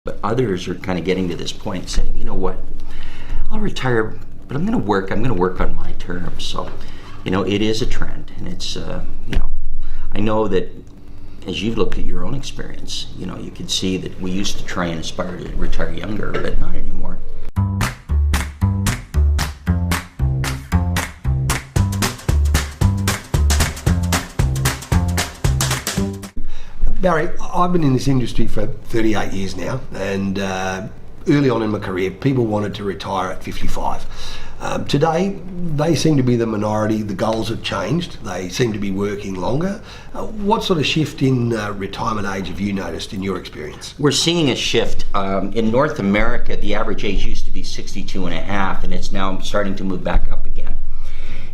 But others are kind of getting to this point saying, you know what, I'll retire, but I'm going to work on my terms. So, it is a trend, and it's, I know that as you've looked at your own experience, you can see that we used to try and aspire to retire younger, but not anymore. Barry, I've been in this industry for 38 years now, and early on in my career, people wanted to retire at 55. Today, they seem to be the minority. The goals have changed. They seem to be working longer. What sort of shift in retirement age have you noticed in your experience? We're seeing a shift. In North America, the average age used to be 62 and a half, and it's now starting to move back up again.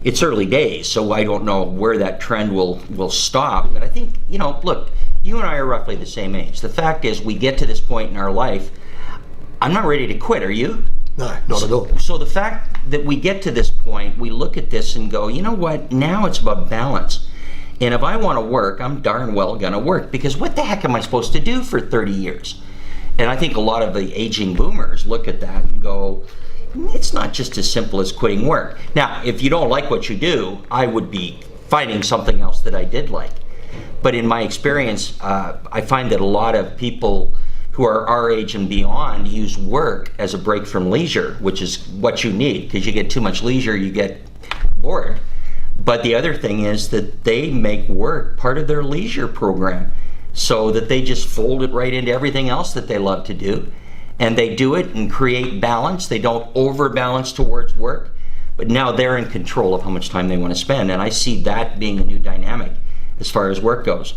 It's early days, so I don't know where that trend will stop. But I think, look, you and I are roughly the same age. The fact is, we get to this point in our life, I'm not ready to quit, are you? No, not at all. So the fact that we get to this point, we look at this and go, you know what, now it's about balance. And if I want to work, I'm darn well going to work, because what the heck am I supposed to do for 30 years? And I think a lot of the aging boomers look at that and go, it's not just as simple as quitting work. Now, if you don't like what you do, I would be finding something else that I did like. But in my experience, I find that a lot of people who are our age and beyond use work as a break from leisure, which is what you need, because you get too much leisure, you get bored. But the other thing is that they make work part of their leisure program, so that they just fold it right into everything else that they love to do. And they do it and create balance. They don't overbalance towards work, but now they're in control of how much time they want to spend. And I see that being a new dynamic as far as work goes.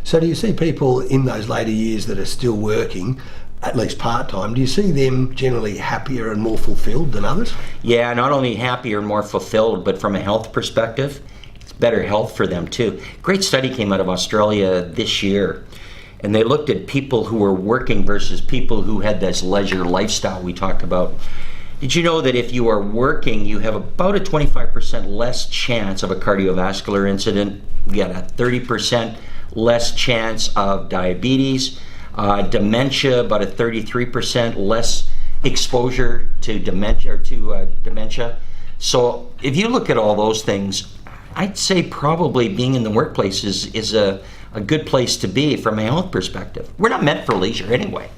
So do you see people in those later years that are still working, at least part-time, do you see them generally happier and more fulfilled than others? Yeah, not only happier and more fulfilled, but from a health perspective, it's better health for them too. Great study came out of Australia this year, and they looked at people who were working versus people who had this leisure lifestyle we talked about. Did you know that if you are working, you have about a 25% less chance of a cardiovascular incident? You got a 30% less chance of diabetes, dementia, about a 33% less exposure to dementia. So if you look at all those things, I'd say probably being in the workplace is a good place to be from a health perspective. We're not meant for leisure anyway.